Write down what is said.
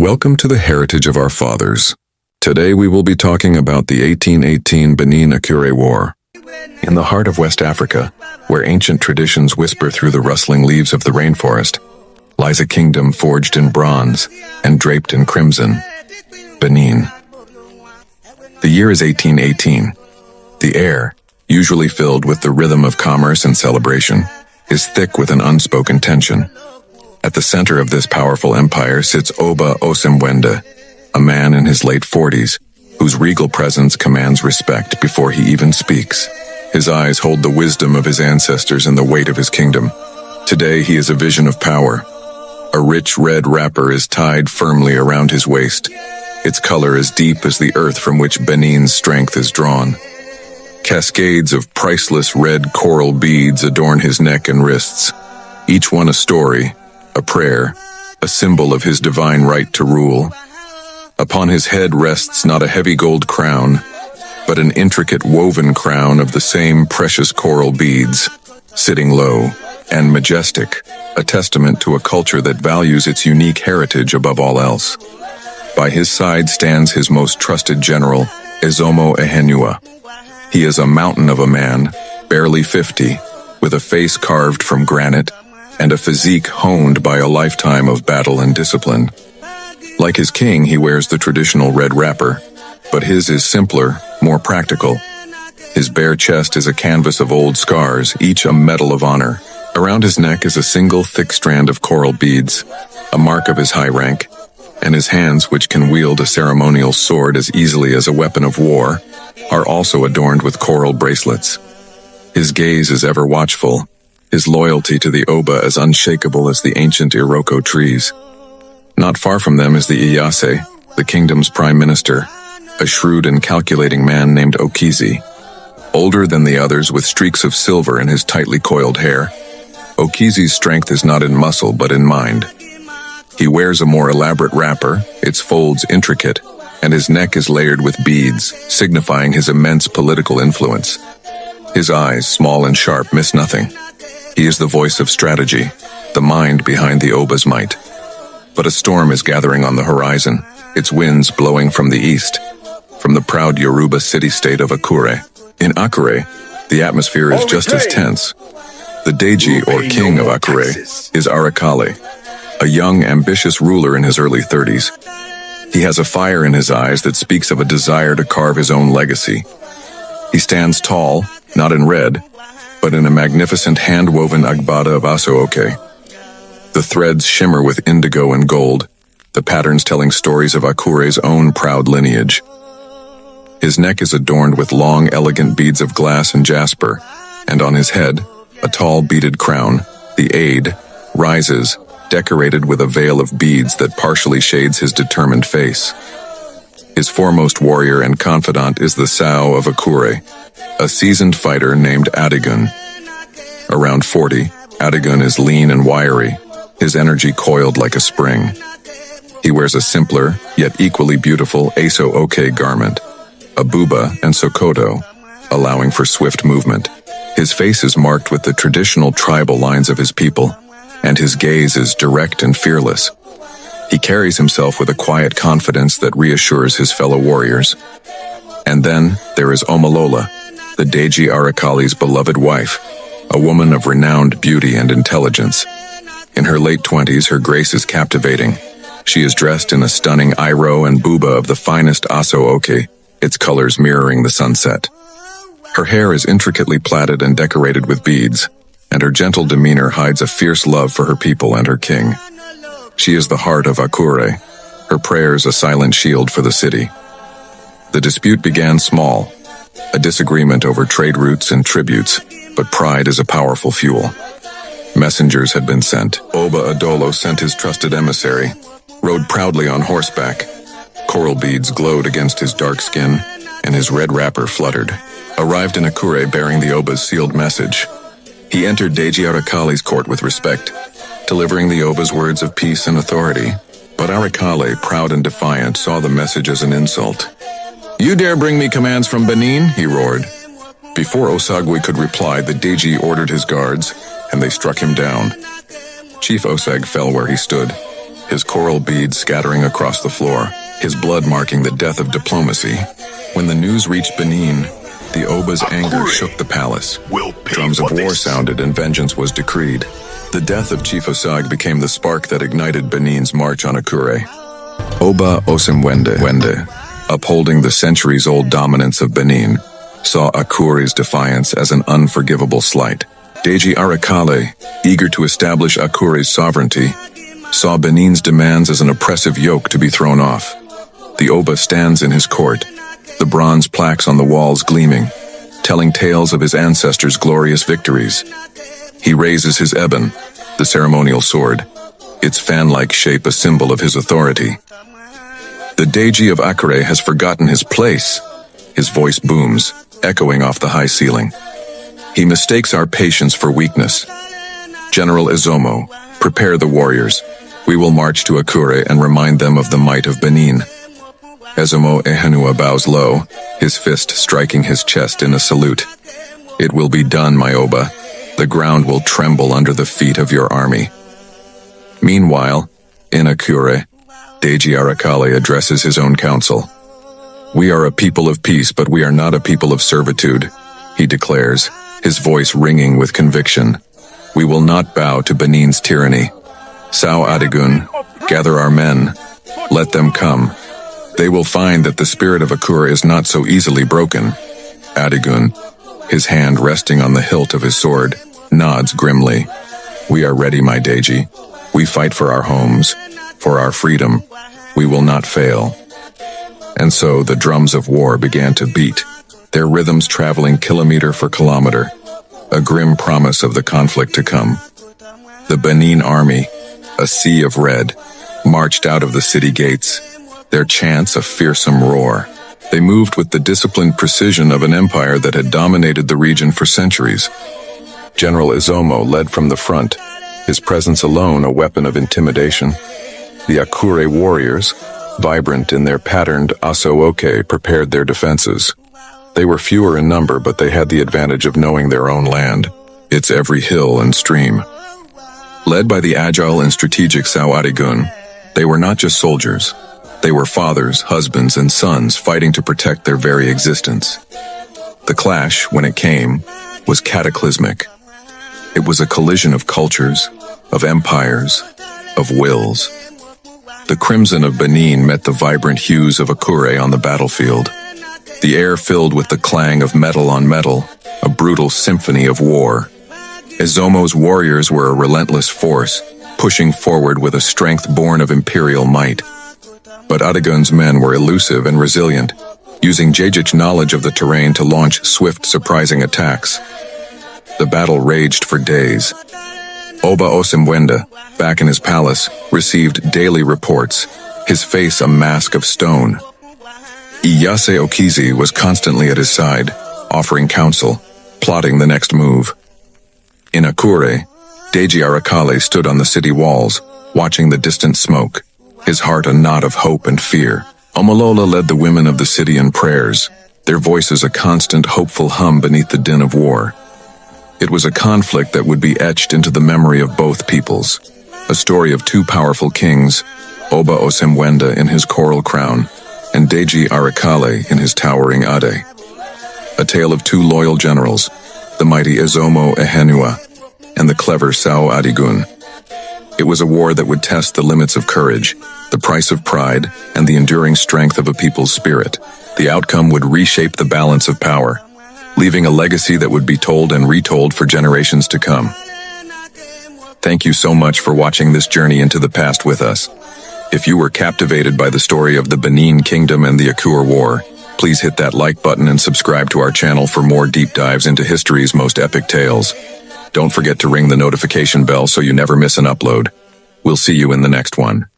Welcome to the heritage of our fathers. Today we will be talking about the 1818 Benin Akure War. In the heart of West Africa, where ancient traditions whisper through the rustling leaves of the rainforest, lies a kingdom forged in bronze and draped in crimson, Benin. The year is 1818. The air, usually filled with the rhythm of commerce and celebration, is thick with an unspoken tension. At the center of this powerful empire sits Oba Osemwende, a man in his late 40s, whose regal presence commands respect before he even speaks. His eyes hold the wisdom of his ancestors and the weight of his kingdom. Today he is a vision of power. A rich red wrapper is tied firmly around his waist. Its color is deep as the earth from which Benin's strength is drawn. Cascades of priceless red coral beads adorn his neck and wrists, each one a story, a prayer, a symbol of his divine right to rule. Upon his head rests not a heavy gold crown, but an intricate woven crown of the same precious coral beads, sitting low and majestic, a testament to a culture that values its unique heritage above all else. By his side stands his most trusted general, Ezomo Ehenua. He is a mountain of a man, barely 50, with a face carved from granite, and a physique honed by a lifetime of battle and discipline. Like his king, he wears the traditional red wrapper, but his is simpler, more practical. His bare chest is a canvas of old scars, each a medal of honor. Around his neck is a single thick strand of coral beads, a mark of his high rank, and his hands, which can wield a ceremonial sword as easily as a weapon of war, are also adorned with coral bracelets. His gaze is ever watchful, his loyalty to the Oba as unshakable as the ancient Iroko trees. Not far from them is the Iyase, the kingdom's prime minister, a shrewd and calculating man named Okizi. Older than the others with streaks of silver in his tightly coiled hair, Okizi's strength is not in muscle but in mind. He wears a more elaborate wrapper, its folds intricate, and his neck is layered with beads, signifying his immense political influence. His eyes, small and sharp, miss nothing. He is the voice of strategy, the mind behind the Oba's might. But a storm is gathering on the horizon, its winds blowing from the east, from the proud Yoruba city-state of Akure. In Akure, the atmosphere is just as tense. The Deji, or king of Akure, is Arakale, a young, ambitious ruler in his early 30s. He has a fire in his eyes that speaks of a desire to carve his own legacy. He stands tall, not in red, but in a magnificent hand-woven agbada of aso-oke. The threads shimmer with indigo and gold, the patterns telling stories of Akure's own proud lineage. His neck is adorned with long, elegant beads of glass and jasper, and on his head, a tall beaded crown, the Aid, rises, decorated with a veil of beads that partially shades his determined face. His foremost warrior and confidant is the Sao of Akure, a seasoned fighter named Adigun. Around 40, Adigun is lean and wiry, his energy coiled like a spring. He wears a simpler, yet equally beautiful aso-oke garment, a buba and sokoto, allowing for swift movement. His face is marked with the traditional tribal lines of his people, and his gaze is direct and fearless. He carries himself with a quiet confidence that reassures his fellow warriors. And then there is Omolola, the Deji Arakali's beloved wife, a woman of renowned beauty and intelligence. In her late 20s, her grace is captivating. She is dressed in a stunning iro and buba of the finest aso-oke, its colors mirroring the sunset. Her hair is intricately plaited and decorated with beads, and her gentle demeanor hides a fierce love for her people and her king. She is the heart of Akure, her prayers a silent shield for the city. The dispute began small, a disagreement over trade routes and tributes, but pride is a powerful fuel. Messengers had been sent. Oba Adolo sent his trusted emissary, rode proudly on horseback. Coral beads glowed against his dark skin, and his red wrapper fluttered. Arrived in Akure bearing the Oba's sealed message, he entered Deji Arakali's court with respect, delivering the Oba's words of peace and authority. But Arakale, proud and defiant, saw the message as an insult. "You dare bring me commands from Benin?" he roared. Before Osagwe could reply, the Deji ordered his guards, and they struck him down. Chief Osag fell where he stood, his coral beads scattering across the floor, his blood marking the death of diplomacy. When the news reached Benin, the Obas' anger shook the palace. Drums of war sounded and vengeance was decreed. The death of Chief Osag became the spark that ignited Benin's march on Akure. Oba Osimwende, upholding the centuries-old dominance of Benin, saw Akure's defiance as an unforgivable slight. Deji Arakale, eager to establish Akure's sovereignty, saw Benin's demands as an oppressive yoke to be thrown off. The Oba stands in his court, the bronze plaques on the walls gleaming, telling tales of his ancestors' glorious victories. He raises his ebon, the ceremonial sword, its fan-like shape a symbol of his authority. The Deji of Akure has forgotten his place. His voice booms, echoing off the high ceiling. He mistakes our patience for weakness. General Izomo, prepare the warriors. We will march to Akure and remind them of the might of Benin. Ezomo Ehenua bows low, his fist striking his chest in a salute. It will be done, my Oba. The ground will tremble under the feet of your army. Meanwhile, in Akure, Deji Arakale addresses his own council. We are a people of peace, but we are not a people of servitude, he declares, his voice ringing with conviction. We will not bow to Benin's tyranny. Sao Adigun, gather our men. Let them come. They will find that the spirit of Akure is not so easily broken. Adigun, his hand resting on the hilt of his sword, nods grimly. We are ready, my Deji. We fight for our homes, for our freedom. We will not fail. And so the drums of war began to beat, their rhythms traveling kilometer for kilometer, a grim promise of the conflict to come. The Benin army, a sea of red, marched out of the city gates, their chants a fearsome roar. They moved with the disciplined precision of an empire that had dominated the region for centuries. General Izomo led from the front, his presence alone a weapon of intimidation. The Akure warriors, vibrant in their patterned aso-oke, prepared their defenses. They were fewer in number, but they had the advantage of knowing their own land, its every hill and stream. Led by the agile and strategic Sao Adigun, they were not just soldiers. They were fathers, husbands, and sons fighting to protect their very existence. The clash, when it came, was cataclysmic. It was a collision of cultures, of empires, of wills. The crimson of Benin met the vibrant hues of Akure on the battlefield. The air filled with the clang of metal on metal, a brutal symphony of war. Izomo's warriors were a relentless force, pushing forward with a strength born of imperial might. But Adigun's men were elusive and resilient, using Jejic knowledge of the terrain to launch swift, surprising attacks. The battle raged for days. Oba Osimwende, back in his palace, received daily reports, his face a mask of stone. Iyase Okizi was constantly at his side, offering counsel, plotting the next move. In Akure, Deji Arakale stood on the city walls, watching the distant smoke, his heart a knot of hope and fear. Omolola led the women of the city in prayers, their voices a constant hopeful hum beneath the din of war. It was a conflict that would be etched into the memory of both peoples, a story of two powerful kings, Oba Osimwende in his coral crown, and Deji Arakale in his towering Ade. A tale of two loyal generals, the mighty Izomo Ehenua and the clever Sao Adigun. It was a war that would test the limits of courage, the price of pride, and the enduring strength of a people's spirit. The outcome would reshape the balance of power, leaving a legacy that would be told and retold for generations to come. Thank you so much for watching this journey into the past with us. If you were captivated by the story of the Benin Kingdom and the Akure War, please hit that like button and subscribe to our channel for more deep dives into history's most epic tales. Don't forget to ring the notification bell so you never miss an upload. We'll see you in the next one.